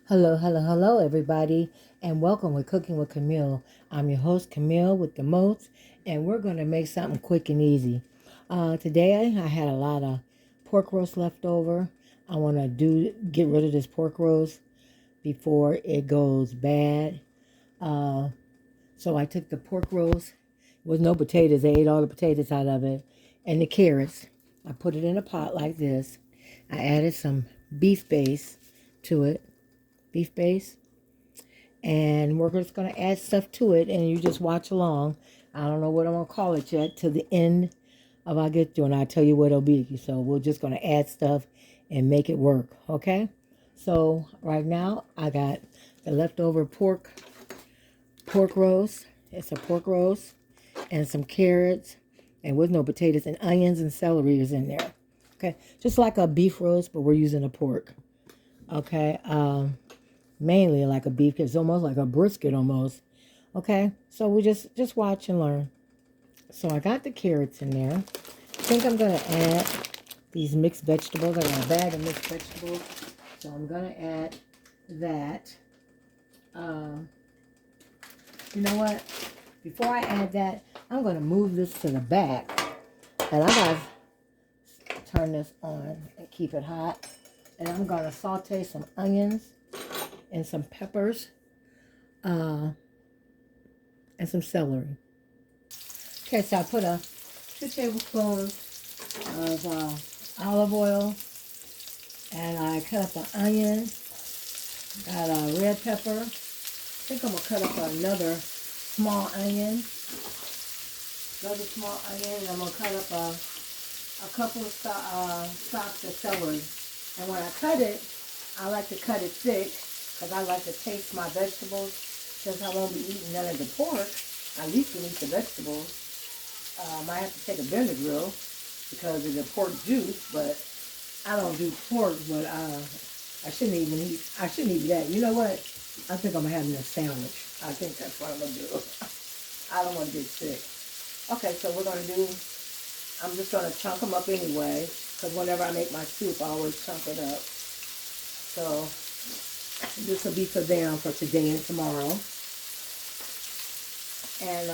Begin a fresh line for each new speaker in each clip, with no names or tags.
Hello, hello, hello, everybody, and welcome with Cooking with Camille. I'm your host, Camille, with the most, and we're going to make something quick and easy. Today, I had a lot of pork roast left over. I want to get rid of this pork roast before it goes bad. Uh, so I took the pork roast with no potatoes. I ate all the potatoes out of it, and the carrots. I put it in a pot like this. I added some beef base to it, beef base, and we're just going to add stuff to it, and you just watch along. I don't know what I'm going to call it yet to the end of I get through, and I'll tell you what it'll be. So we're just going to add stuff and make it work, okay? So right now I got the leftover pork roast. It's a pork roast and some carrots, and with no potatoes, and onions and celery is in there. Okay, just like a beef roast, but we're using a pork. Okay, mainly like a beef. It's almost like a brisket almost. Okay, so we just watch and learn. So I got the carrots in there. I think I'm gonna add these mixed vegetables. I got a bag of mixed vegetables, so I'm gonna add that. Um, you know what? Before I add that, I'm gonna move this to the back, and I gotta turn this on and keep it hot. And I'm gonna saute some onions and some peppers. And some celery. Okay, so I put 2 tablespoons of olive oil, and I cut up an onion, got a red pepper. I think I'm going to cut up another small onion, and I'm going to cut up a couple of stalks of celery. And when I cut it, I like to cut it thick because I like to taste my vegetables. Since I won't be eating none of the pork, at least can eat the vegetables. I might have to take a Benadryl because of the pork juice, but I don't do pork, but I shouldn't eat that. You know what? I think I'm having a sandwich. I think that's what I'm going to do. I don't want to get sick. Okay, so I'm just going to chunk them up anyway, because whenever I make my soup, I always chunk it up. So this will be for them for today and tomorrow. And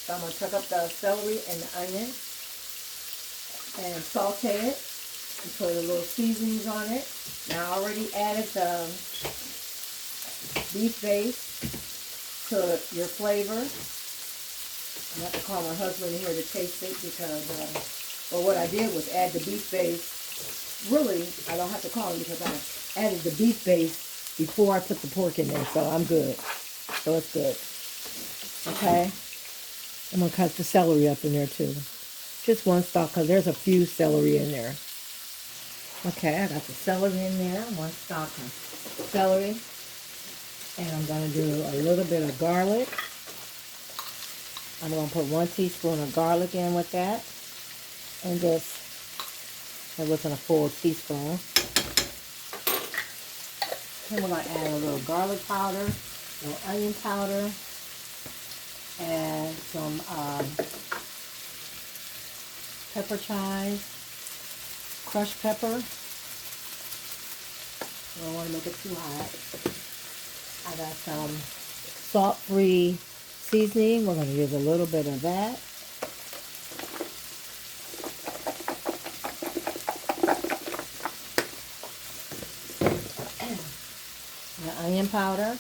so I'm going to chop up the celery and the onion and saute it and put a little seasonings on it. Now I already added the beef base to your flavor. I'm going to have to call my husband here to taste it because, well, what I did was add the beef base. Really, I don't have to call him because I added the beef base before I put the pork in there, so I'm good. So it's good. Okay? I'm going to cut the celery up in there too. Just one stalk because there's a few celery in there. Okay, I got the celery in there. One stalk of celery. And I'm going to do a little bit of garlic. I'm going to put 1 teaspoon of garlic in with that. And it wasn't a full teaspoon. Then we're going to add a little garlic powder, a little onion powder, and some pepper chives, crushed pepper. I don't want to make it too hot. I got some salt-free seasoning. We're going to use a little bit of that. The onion powder.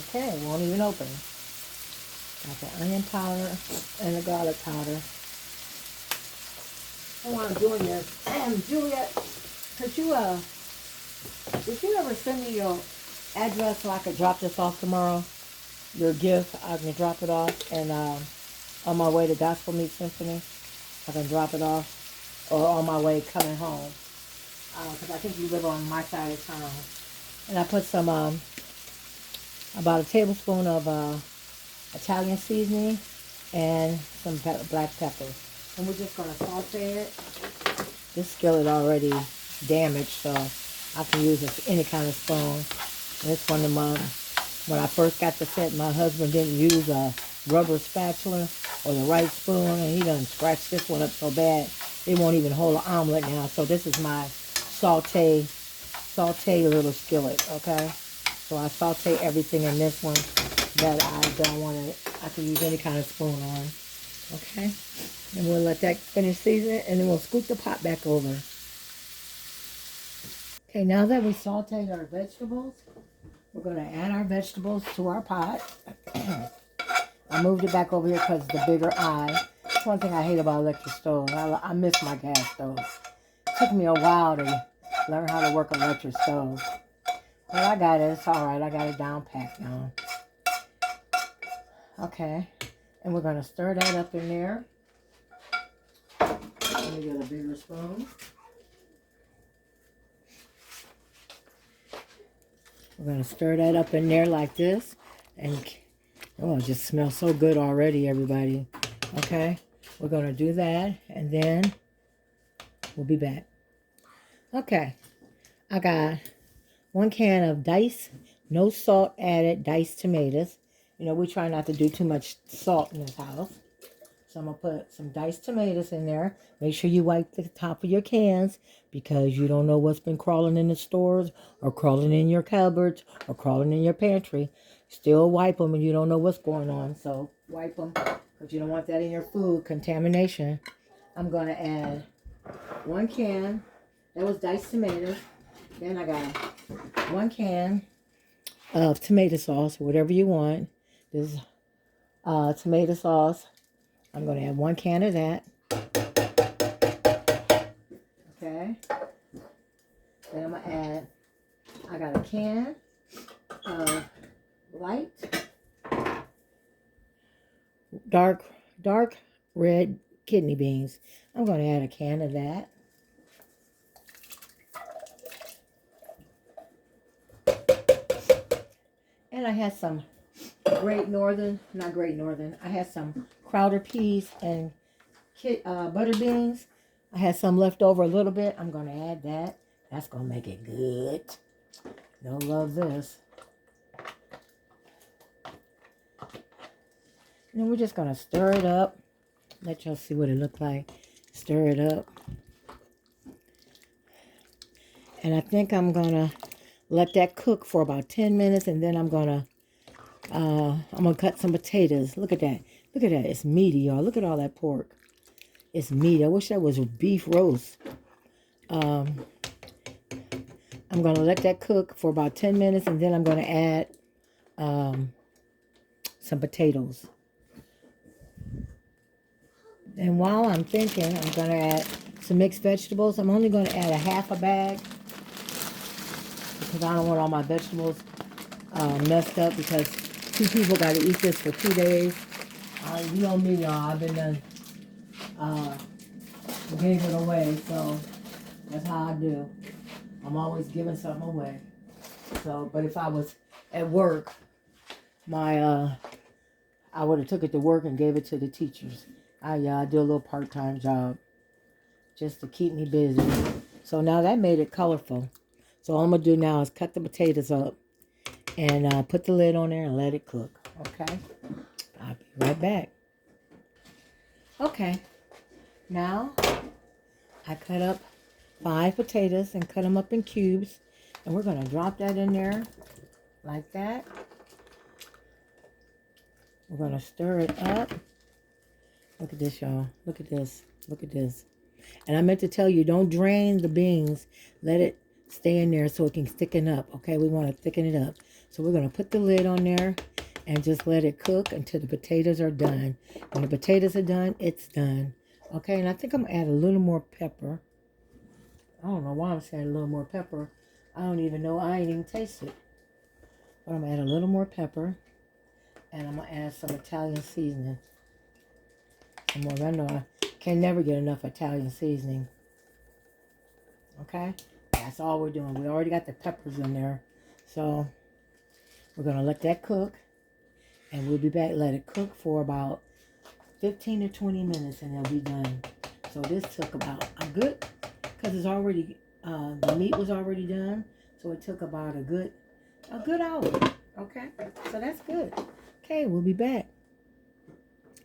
Okay, it won't even open. Got the onion powder and the garlic powder. And while I'm doing this, Julia, did you ever send me your address so I could drop this off tomorrow? Your gift, I can drop it off, and on my way to Gospel Meet Symphony, I can drop it off, or on my way coming home, because I think you live on my side of town. And I put some, about a tablespoon of Italian seasoning and some black pepper. And we're just going to saute it. This skillet already damaged, so I can use any kind of spoon. This one, when I first got the set, my husband didn't use a rubber spatula or the right spoon, and he done scratched this one up so bad it won't even hold an omelet now. So this is my saute little skillet, okay? So I saute everything in this one that I don't want to, I can use any kind of spoon on, okay? And we'll let that finish seasoning, and then we'll scoop the pot back over. Okay, now that we sauteed our vegetables, we're going to add our vegetables to our pot. I moved it back over here because the bigger eye. That's one thing I hate about electric stoves. I miss my gas stove. It took me a while to learn how to work an electric stove. But I got it. It's all right. I got it down pat now. Okay. And we're going to stir that up in there. Let me get a bigger spoon. We're going to stir that up in there like this. And, oh, it just smells so good already, everybody. Okay. We're going to do that. And then we'll be back. Okay. I got 1 can of diced, no salt added diced tomatoes. You know, we try not to do too much salt in this house. So I'm going to put some diced tomatoes in there. Make sure you wipe the top of your cans because you don't know what's been crawling in the stores or crawling in your cupboards or crawling in your pantry. Still wipe them and you don't know what's going on. So wipe them because you don't want that in your food. Contamination. I'm going to add 1 can. That was diced tomatoes. Then I got 1 can of tomato sauce, whatever you want. This is tomato sauce. I'm going to add 1 can of that. Okay. Then I'm going to add, I got a can of light, dark red kidney beans. I'm going to add a can of that. And I had some I had some Crowder peas and butter beans. I had some left over a little bit. I'm going to add that. That's going to make it good. You'll love this. And then we're just going to stir it up. Let y'all see what it looked like. Stir it up. And I think I'm going to let that cook for about 10 minutes. And then I'm going to cut some potatoes. Look at that. Look at that. It's meaty, y'all. Look at all that pork. It's meaty. I wish that was beef roast. I'm going to let that cook for about 10 minutes. And then I'm going to add some potatoes. And while I'm thinking, I'm going to add some mixed vegetables. I'm only going to add a half a bag because I don't want all my vegetables messed up because 2 people got to eat this for 2 days. You know me, y'all. I've been done gave it away, so that's how I do. I'm always giving something away. So, but if I was at work, I would have took it to work and gave it to the teachers. I do a little part-time job just to keep me busy. So now that made it colorful. So all I'm going to do now is cut the potatoes up and put the lid on there and let it cook. Okay? I'll be right back. Okay. Now, I cut up 5 potatoes and cut them up in cubes. And we're going to drop that in there like that. We're going to stir it up. Look at this, y'all. Look at this. Look at this. And I meant to tell you, don't drain the beans. Let it stay in there so it can thicken up. Okay, we want to thicken it up. So we're going to put the lid on there and just let it cook until the potatoes are done. When the potatoes are done, it's done. Okay, and I think I'm going to add a little more pepper. I don't know why I'm saying a little more pepper. I don't even know. I ain't even tasted it. But I'm going to add a little more pepper. And I'm going to add some Italian seasoning. Some more. I know I can never get enough Italian seasoning. Okay? That's all we're doing. We already got the peppers in there. So, we're going to let that cook. And we'll be back. Let it cook for about 15 to 20 minutes and it'll be done. So this took about a good, because it's already, the meat was already done. So it took about a good hour. Okay? So that's good. Okay, we'll be back.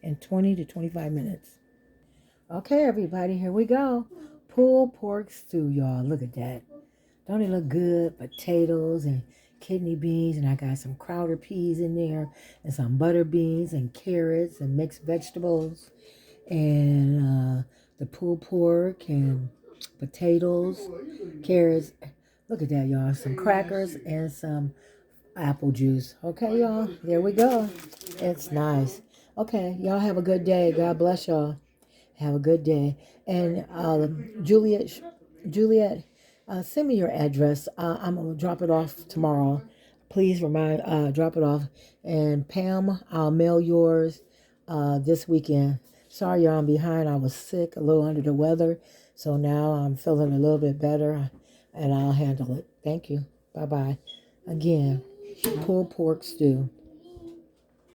in 20 to 25 minutes. Okay, everybody, here we go. Pulled pork stew, y'all. Look at that. Don't it look good? Potatoes and kidney beans, and I got some Crowder peas in there, and some butter beans and carrots and mixed vegetables, and the pulled pork and potatoes, carrots. Look at that, y'all. Some crackers and some apple juice. Okay, y'all. There we go. It's nice. Okay, y'all have a good day. God bless y'all. Have a good day. And Juliet, send me your address. I'm gonna drop it off tomorrow. Please drop it off. And Pam, I'll mail yours this weekend. Sorry, y'all, I'm behind. I was sick, a little under the weather, so now I'm feeling a little bit better, and I'll handle it. Thank you. Bye bye. Again, pulled pork stew.